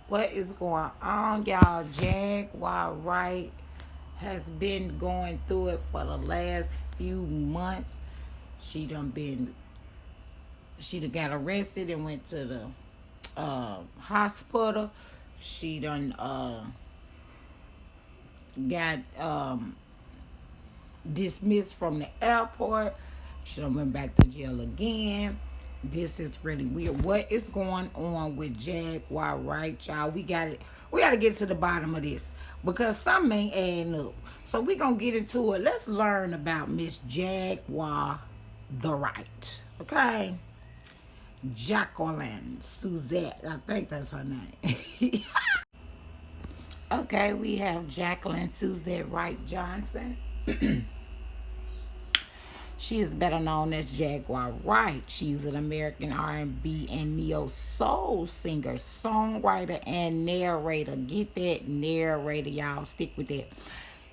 What is going on, y'all? Jaguar Wright has been going through it for the last few months. She done been, she done got arrested and went to the hospital. She done got dismissed from the airport. She done went back to jail again. This is really weird. What is going on with Jaguar, right, y'all? We gotta get to the bottom of this because something ain't adding up. So we gonna get into it. Let's learn about Miss Jaguar the Right. Okay. Jacqueline Suzette. I think that's her name. Okay, we have Jacqueline Suzette Wright Johnson. She is better known as Jaguar Wright. She's an American R&B and neo soul singer, songwriter, and narrator. Get that narrator, y'all. Stick with that.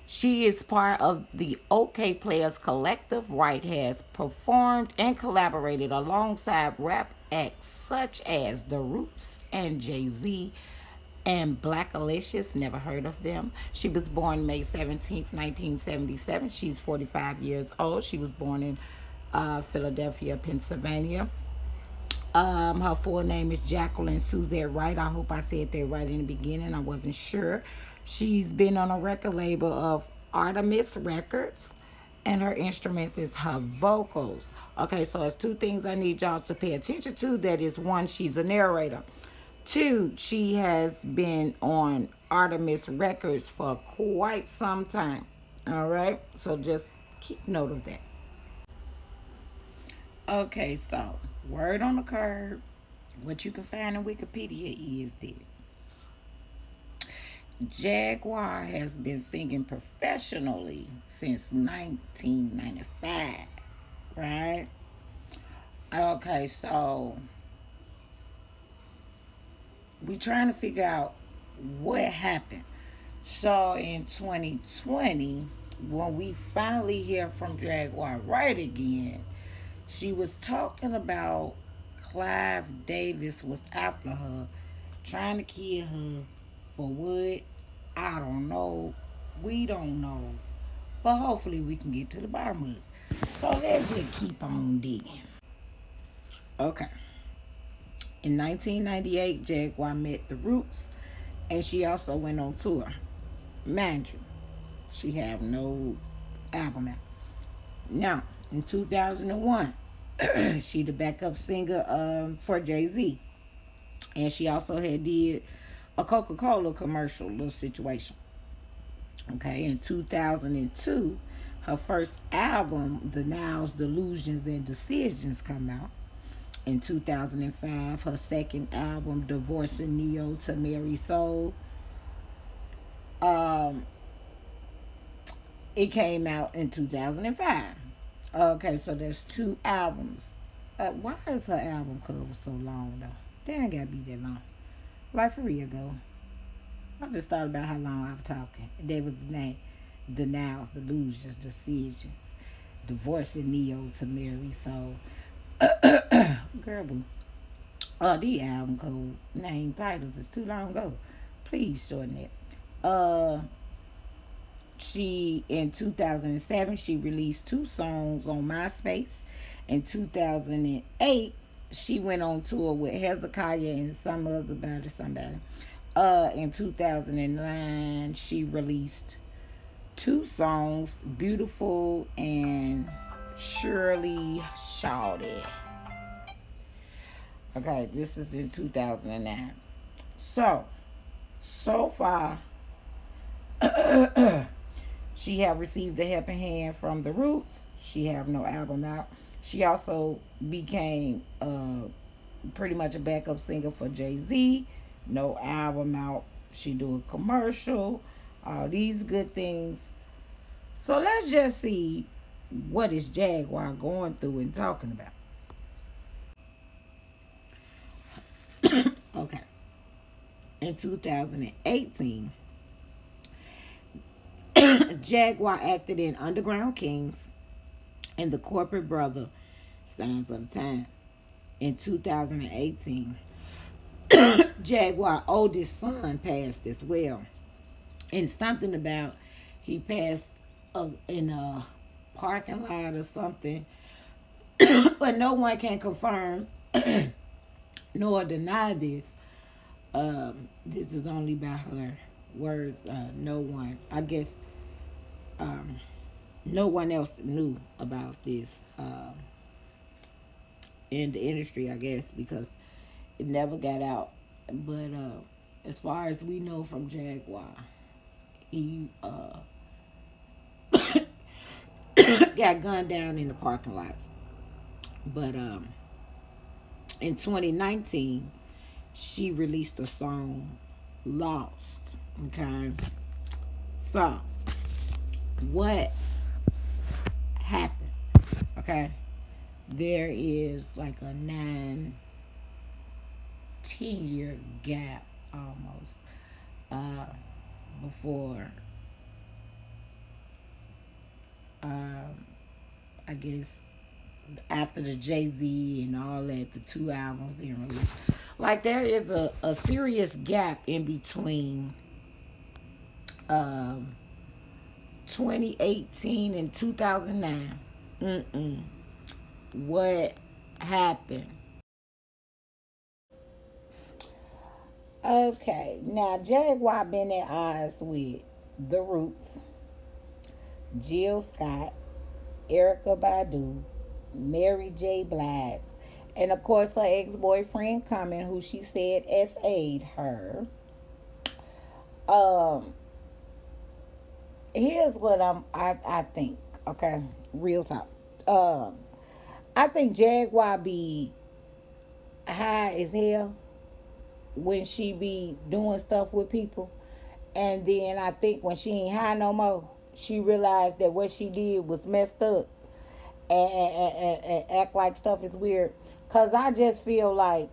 She is part of the OK Players Collective. Wright has performed and collaborated alongside rap acts such as The Roots and Jay-Z and Black Alicious, never heard of them. She was born May 17th, 1977. She's 45 years old. She was born in Philadelphia, Pennsylvania. Her full name is Jacqueline Suzette Wright. I hope I said that right in the beginning. I wasn't sure. She's been on a record label of Artemis Records, and her instruments is her vocals. Okay, so it's two things I need y'all to pay attention to. That is, one, she's a narrator. Two, she has been on Artemis Records for quite some time. All right, so just keep note of that. Okay, so word on the curb. What you can find in Wikipedia is that Jaguar has been singing professionally since 1995. Right? Okay, so we trying to figure out what happened. So in 2020, when we finally hear from Jaguar Wright again, she was talking about Clive Davis was after her, trying to kill her for what? I don't know. We don't know. But hopefully we can get to the bottom of it. So let's just keep on digging. Okay. In 1998, Jaguar met The Roots, and she also went on tour. Mind you, she have no album out. Now, in 2001, she the backup singer for Jay-Z. And she also had did a Coca-Cola commercial little situation. Okay, in 2002, her first album, Denials, Delusions, and Decisions, come out. In 2005, her second album, Divorcing Neo to Marry Soul, um, it came out in 2005. Okay, so there's two albums. Why is her album cover so long though? They ain't gotta be that long. Like for real, go. I just thought about how long I was talking. That was the name. Denials, Delusions, Decisions, Divorcing Neo to Marry Soul. Girl, boo. The album code name titles is too long ago. Please shorten it. She in 2007 she released two songs on MySpace. In 2008 she went on tour with Hezekiah and some other somebody. In 2009 she released two songs, Beautiful and Surely Shawty. Okay, this is in 2009. So far, she have received a helping hand from The Roots. She have no album out. She also became pretty much a backup singer for Jay-Z. No album out. She do a commercial. All these good things. So let's just see what is Jaguar going through and talking about. Okay. In 2018, Jaguar acted in Underground Kings and The Corporate Brother, Signs of the Time. In 2018, Jaguar oldest son passed as well. And something about he passed in a parking lot or something. But no one can confirm nor deny this. This is only by her words. No one, I guess, um, no one else knew about this in the industry, I guess, because it never got out. But as far as we know from Jaguar, he got gunned down in the parking lots. But in 2019, she released a song, Lost. Okay. So, what happened? Okay. There is like a 10 year gap almost before I guess after the Jay-Z and all that, the two albums being released. Like there is a serious gap in between um 2018 and 2009. What happened? Okay, now Jaguar been at odds with The Roots, Jill Scott, Erica Badu, Mary J. Blige, and of course her ex-boyfriend Common, who she said SA'd her. Um, Here's what I think. Okay, real talk. Um, I think Jaguar be high as hell when she be doing stuff with people, and then I think when she ain't high no more, she realized that what she did was messed up, and act like stuff is weird. Cause I just feel like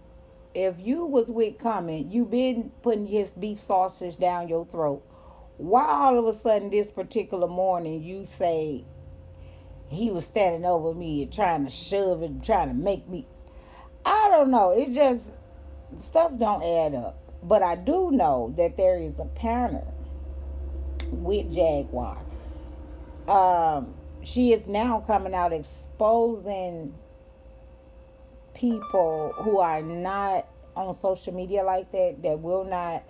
if you was with Common, you been putting his beef sausage down your throat. Why all of a sudden this particular morning you say he was standing over me and trying to shove it, trying to make me? I don't know. It just stuff don't add up. But I do know that there is a pattern with Jaguar. She is now coming out exposing people who are not on social media like that, that will not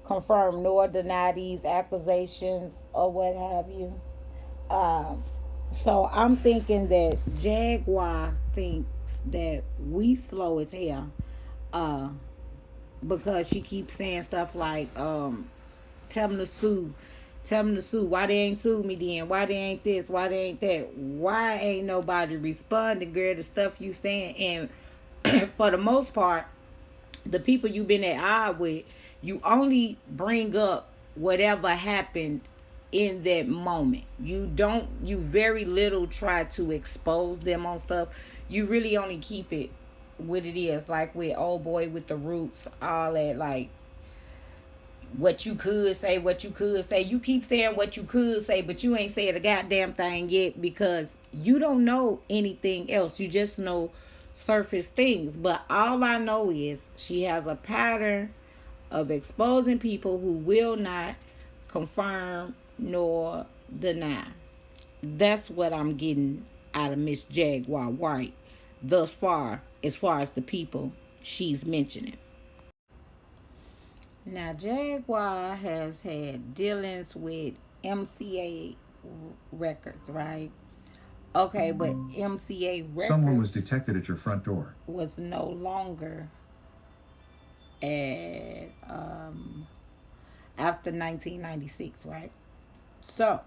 confirm nor deny these accusations or what have you. Um, so I'm thinking that Jaguar thinks that we slow as hell, uh, because she keeps saying stuff like, tell them to sue. Tell them to sue. Why they ain't sued me then? Why they ain't this? Why they ain't that? Why ain't nobody responding, girl, to stuff you saying? And for the most part, the people you've been at odds with, you only bring up whatever happened in that moment. You very little try to expose them on stuff. You really only keep it what it is, like with old boy with the roots, all that, like what you could say, what you could say. You keep saying what you could say, but you ain't said a goddamn thing yet because you don't know anything else. You just know surface things. But all I know is she has a pattern of exposing people who will not confirm nor deny. That's what I'm getting out of Miss Jaguar Wright thus far, as far as the people she's mentioning. Now, Jaguar has had dealings with MCA Records, right? Okay, but MCA Records. Someone was detected at your front door. Was no longer at after 1996, right? So,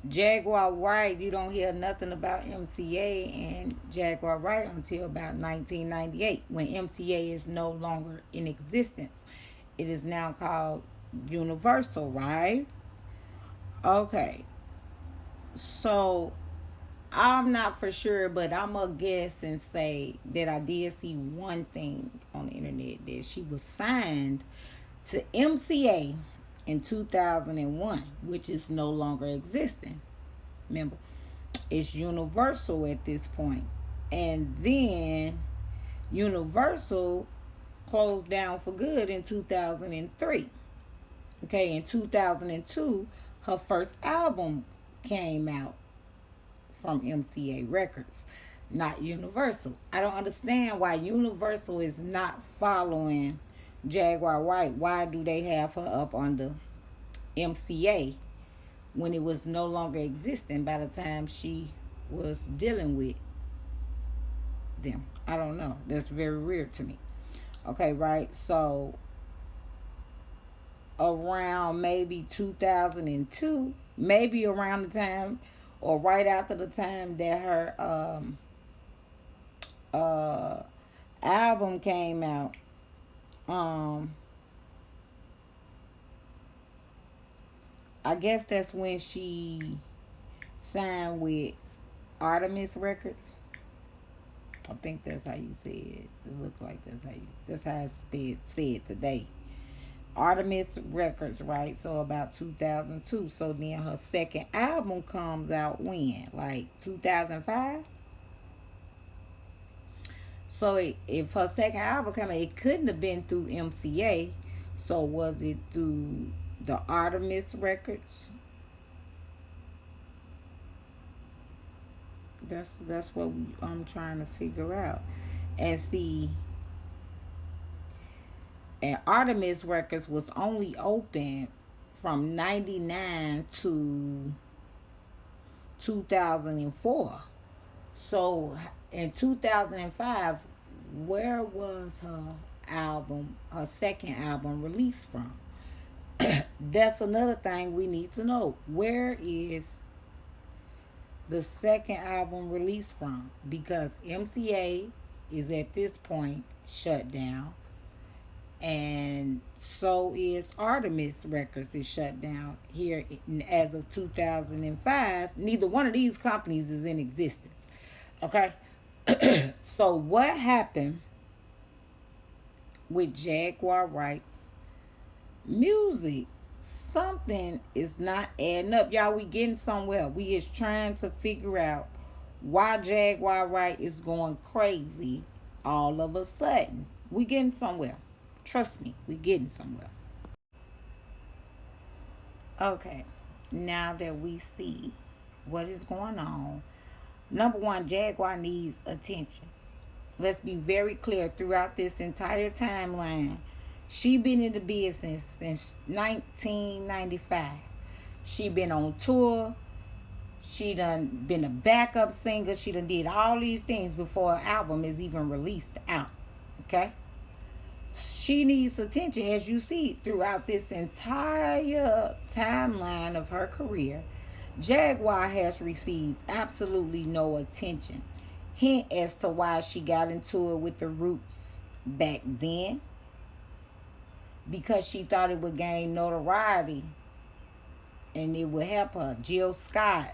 Jaguar Wright, you don't hear nothing about MCA and Jaguar Wright until about 1998, when MCA is no longer in existence. It is now called Universal, right? Okay. So I'm not for sure, but I'm gonna guess and say that I did see one thing on the internet, that she was signed to MCA in 2001, which is no longer existing. Remember, it's Universal at this point. And then Universal closed down for good in 2003. Okay, in 2002, her first album came out from MCA Records, not Universal. I don't understand why Universal is not following Jaguar Wright. Why do they have her up under MCA when it was no longer existing by the time she was dealing with them? I don't know. That's very weird to me. Okay, right? So around maybe 2002, maybe around the time or right after the time that her uh album came out, um I guess that's when she signed with Artemis Records. I think that's how you say it. It looks like that's how it's said today. Artemis Records, right? So about 2002. So then her second album comes out when? Like 2005? So if her second album came out, it couldn't have been through MCA. So was it through the Artemis Records? That's what I'm trying to figure out. And see, and Artemis Records was only open from 99 to 2004. So in 2005, where was her second album released from? That's another thing we need to know. Where is the second album released from? Because MCA is at this point shut down, and so is Artemis Records is shut down here as of 2005. Neither one of these companies is in existence. Okay, so what happened with Jaguar Wright's music? Something is not adding up, y'all. We getting somewhere. We is trying to figure out why Jaguar Wright is going crazy all of a sudden. We getting somewhere. Trust me, we getting somewhere. Okay, now that we see what is going on, number one, Jaguar needs attention. Let's be very clear throughout this entire timeline. She been in the business since 1995. She been on tour. She done been a backup singer. She done did all these things before an album is even released out. Okay? She needs attention, as you see throughout this entire timeline of her career. Jaguar has received absolutely no attention. Hint as to why she got into it with the Roots back then. Because she thought it would gain notoriety and it would help her. Jill Scott,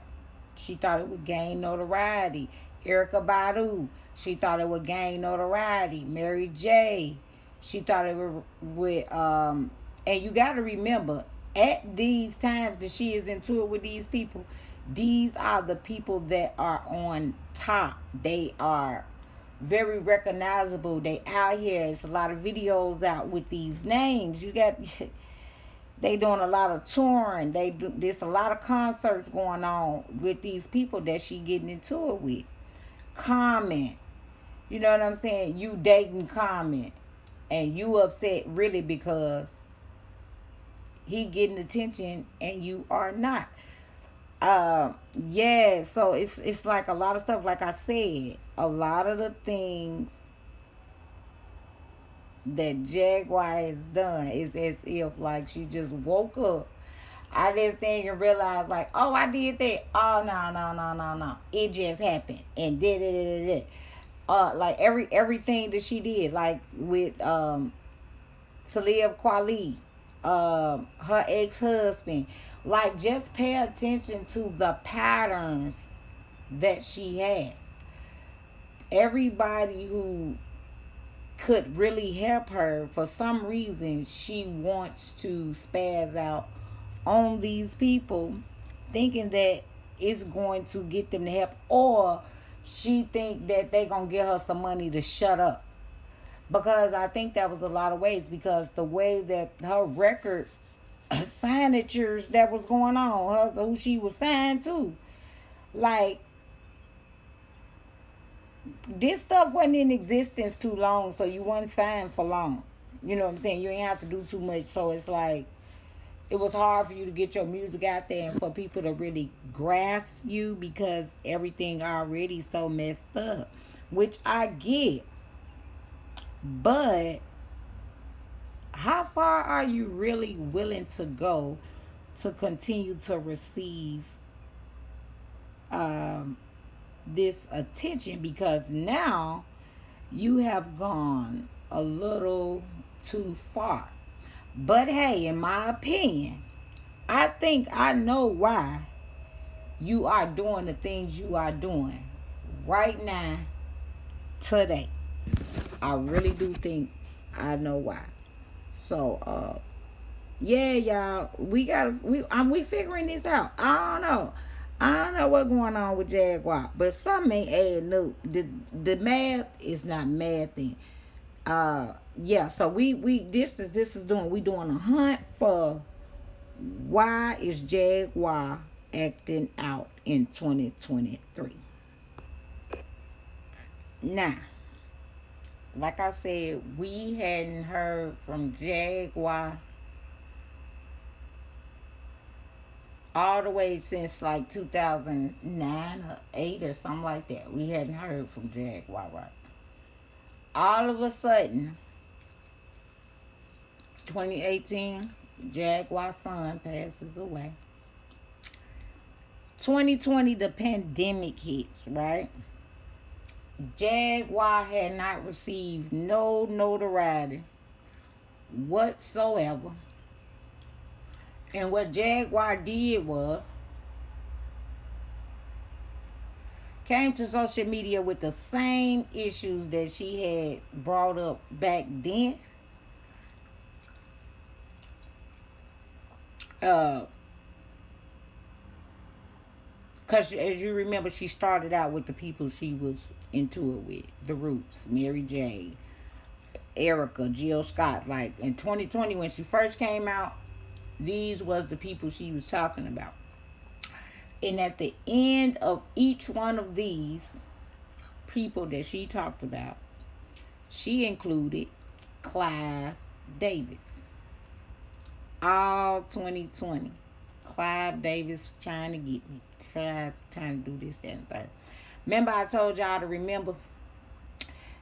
she thought it would gain notoriety. Erykah Badu, she thought it would gain notoriety. Mary J, she thought it would and you got to remember, at these times that she is into it with these people, these are the people that are on top. They are very recognizable. They out here. It's a lot of videos out with these names. You got they doing a lot of touring. There's a lot of concerts going on with these people that she getting into it with. Comment. You know what I'm saying? You dating Comment. And you upset really because he getting attention and you are not. Yeah, so it's like a lot of stuff. Like I said, a lot of the things that Jaguar has done is as if like she just woke up. I just think and realized like, oh, I did that. Oh no. It just happened and did it. Like everything that she did, like with Talib Kweli, her ex-husband. Like, just pay attention to the patterns that she has. Everybody who could really help her, for some reason, she wants to spaz out on these people, thinking that it's going to get them to help, or she think that they gonna give her some money to shut up. because I think that was a lot of ways, because the way that her record signatures that was going on, who she was signed to, like, this stuff wasn't in existence too long, so you wasn't signed for long. You know what I'm saying? You ain't have to do too much, so it's like it was hard for you to get your music out there and for people to really grasp you, because everything already so messed up, which I get. But how far are you really willing to go to continue to receive um, this attention? Because now you have gone a little too far. But hey, in my opinion, I think I know why you are doing the things you are doing right now, today. I really do think I know why. So, yeah, y'all, we figuring this out. I don't know what's going on with Jaguar, but something ain't adding up. The math is not mathing. Yeah. So we we doing a hunt for why is Jaguar acting out in 2023. Now, like I said, we hadn't heard from Jaguar all the way since like 2009 or 8 or something like that. We hadn't heard from Jaguar, right? All of a sudden, 2018, Jaguar's son passes away. 2020, the pandemic hits, right? Jaguar had not received no notoriety whatsoever. And what Jaguar did was came to social media with the same issues that she had brought up back then. Because as you remember, she started out with the people she was into it with. The Roots, Mary J., Erica, Jill Scott. Like in 2020 when she first came out, these was the people she was talking about. And at the end of each one of these people that she talked about, she included Clive Davis. All 2020. Clive Davis trying to get me. Trying to do this, that, and third. Remember I told y'all to remember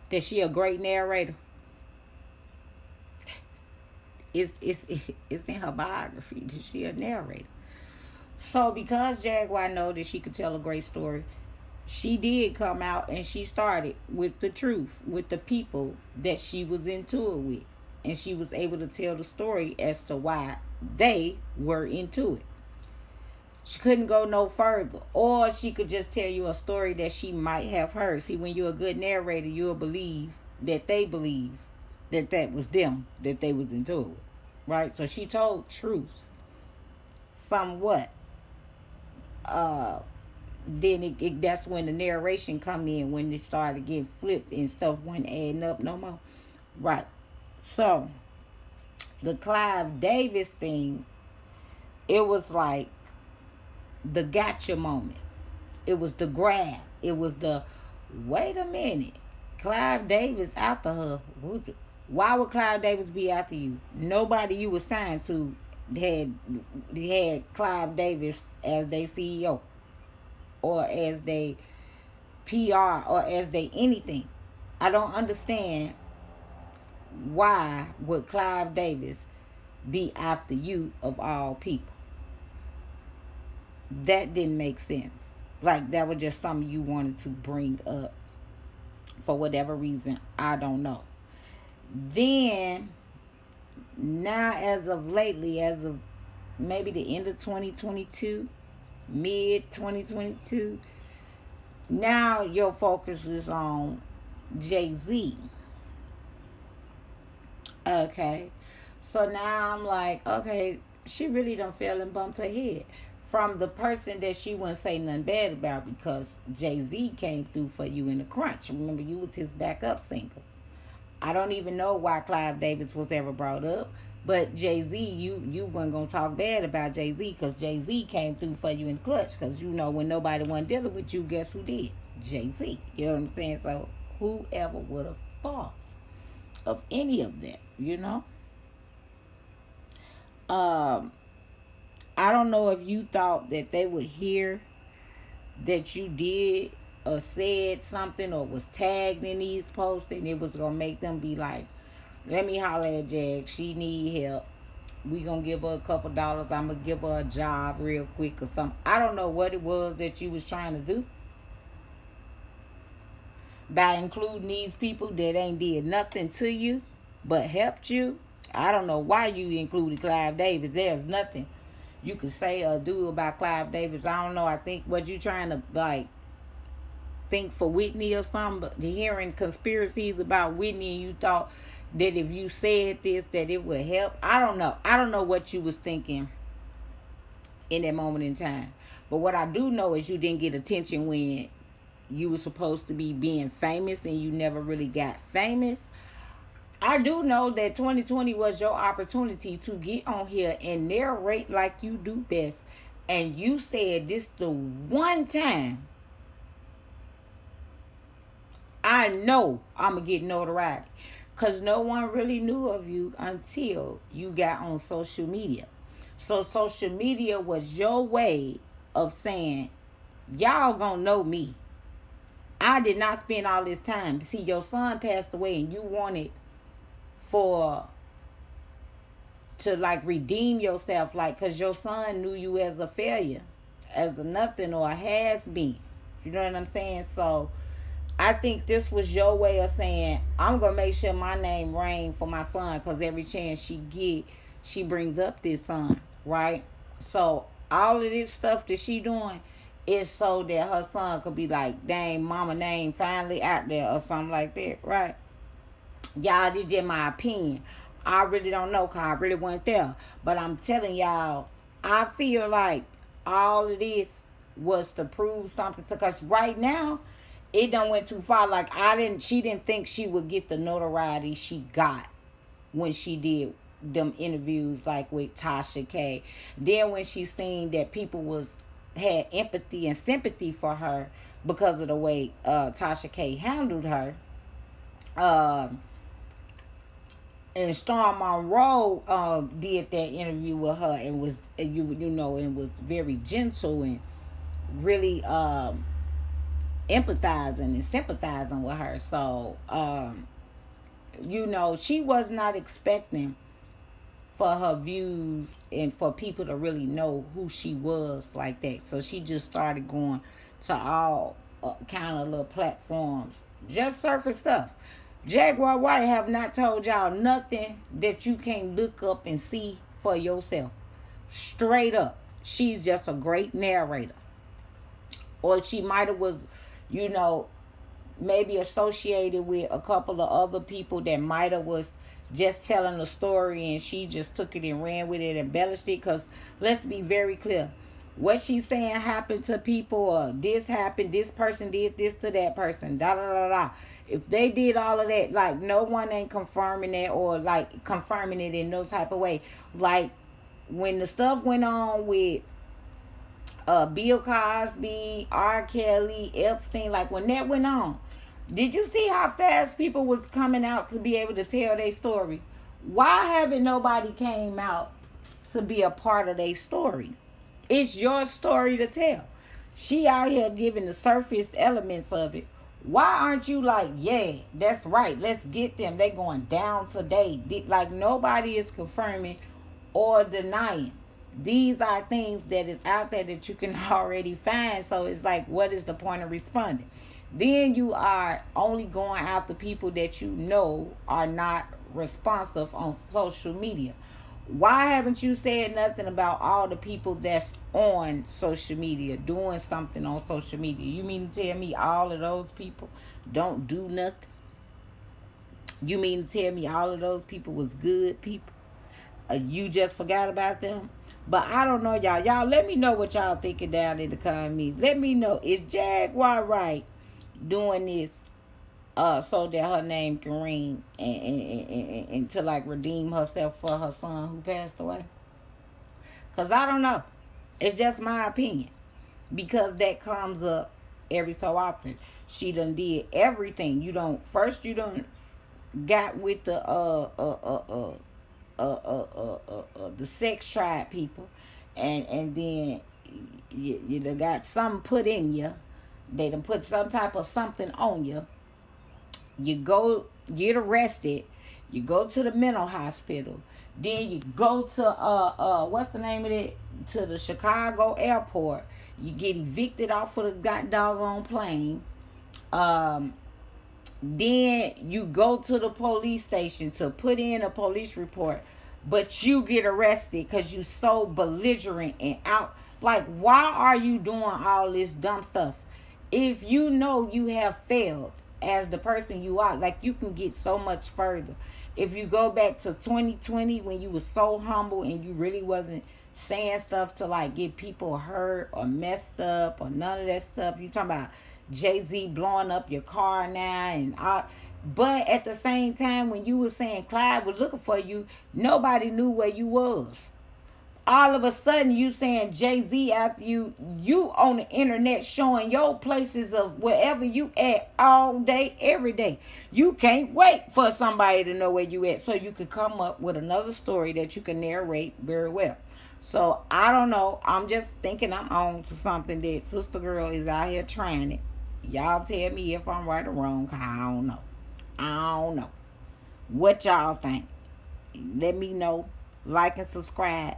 that she a great narrator. It's in her biography that she a narrator. So because Jaguar know that she could tell a great story, she did come out and she started with the truth, with the people that she was into it with. And she was able to tell the story as to why they were into it. She couldn't go no further. Or she could just tell you a story that she might have heard. See, when you're a good narrator, you'll believe that they believe that was them, that they was into it. Right? So she told truths somewhat. Then that's when the narration come in, when it started getting flipped and stuff wasn't adding up no more. Right. So the Clive Davis thing, it was like the gotcha moment. It was the grab. It was the wait a minute. Clive Davis after her. Why would Clive Davis be after you? Nobody you were signed to had Clive Davis as their CEO or as they PR or as they anything. I don't understand why would Clive Davis be after you of all people. That didn't make sense. Like that was just something you wanted to bring up for whatever reason. I don't know. Then now as of lately, as of maybe the end of 2022, mid 2022, now your focus is on Jay-Z. Okay. So now I'm like, okay, she really done fell and bumped her head. From the person that she wouldn't say nothing bad about, because Jay-Z came through for you in the crunch. Remember, you was his backup singer. I don't even know why Clive Davis was ever brought up. But Jay-Z, you weren't going to talk bad about Jay-Z because Jay-Z came through for you in clutch. Because, when nobody wasn't dealing with you, guess who did? Jay-Z. You know what I'm saying? So whoever would have thought of any of that? I don't know if you thought that they would hear that you did or said something or was tagged in these posts and it was going to make them be like, let me holler at Jag. She need help. We gonna give her a couple dollars. I'm gonna give her a job real quick or something. I don't know what it was that you was trying to do by including these people that ain't did nothing to you but helped you. I don't know why you included Clive Davis. There's nothing you could say or do about Clive Davis. I don't know. I think what you trying to think for Whitney or something, but hearing conspiracies about Whitney and you thought that if you said this that it would help. I don't know what you was thinking in that moment in time. But what I do know is you didn't get attention when you were supposed to be being famous and you never really got famous. I do know that 2020 was your opportunity to get on here and narrate like you do best. And you said this the one time I know I'm going to get notoriety. Because no one really knew of you until you got on social media. So social media was your way of saying, y'all gonna know me. I did not spend all this time. See, your son passed away and you wanted to redeem yourself. Because your son knew you as a failure. As a nothing or a has been. You know what I'm saying? So I think this was your way of saying, I'm going to make sure my name reign for my son because every chance she get, she brings up this son, right? So all of this stuff that she doing is so that her son could be like, dang, mama name finally out there or something like that, right? Y'all, this is my opinion. I really don't know because I really wasn't there. But I'm telling y'all, I feel like all of this was to prove something to, because right now, it done went too far. She didn't think she would get the notoriety she got when she did them interviews with Tasha K. Then when she seen that people had empathy and sympathy for her because of the way Tasha K handled her. And Storm Monroe did that interview with her and was and was very gentle and really empathizing and sympathizing with her. So, she was not expecting for her views and for people to really know who she was like that. So she just started going to all kind of little platforms, just surface stuff. Jaguar Wright have not told y'all nothing that you can't look up and see for yourself. Straight up. She's just a great narrator. Or she might have was, maybe associated with a couple of other people that might have was just telling a story and she just took it and ran with it, embellished it. Because let's be very clear. What she's saying happened to people, or this happened, this person did this to that person, da da da da. If they did all of that, no one ain't confirming that or confirming it in no type of way. When the stuff went on with Bill Cosby, R. Kelly, Epstein, when that went on, did you see how fast people was coming out to be able to tell their story? Why haven't nobody came out to be a part of their story? It's your story to tell. She out here giving the surface elements of it. Why aren't you yeah, that's right, let's get them. They going down today. Nobody is confirming or denying. These are things that is out there that you can already find. So it's what is the point of responding? Then you are only going after people that you know are not responsive on social media. Why haven't you said nothing about all the people that's on social media, doing something on social media? You mean to tell me all of those people don't do nothing? You mean to tell me all of those people was good people? You just forgot about them? But I don't know, y'all. Y'all let me know what y'all thinking down in the comments. Let me know. Is Jaguar Wright doing this so that her name can ring and to like redeem herself for her son who passed away. Cause I don't know. It's just my opinion. Because that comes up every so often. She done did everything. You don't got with the sex tribe people, and then you done got something put in you. They done put some type of something on you. You go get arrested. You go to the mental hospital. Then you go to what's the name of it? To the Chicago airport. You get evicted off of the god doggone plane. Um, then you go to the police station to put in a police report, but you get arrested because you so belligerent and out. Like, why are you doing all this dumb stuff? If you know you have failed as the person you are, like, you can get so much further. If you go back to 2020 when you was so humble and you really wasn't saying stuff to like get people hurt or messed up or none of that stuff. You talking about Jay-Z blowing up your car now and all. But at the same time, when you was saying Clyde was looking for you, nobody knew where you was. All of a sudden, you saying Jay-Z after you on the internet showing your places of wherever you at all day, every day. You can't wait for somebody to know where you at so you can come up with another story that you can narrate very well. So I don't know. I'm just thinking I'm on to something that Sister Girl is out here trying it. Y'all tell me if I'm right or wrong. 'Cause I don't know. I don't know. What y'all think? Let me know. Like and subscribe.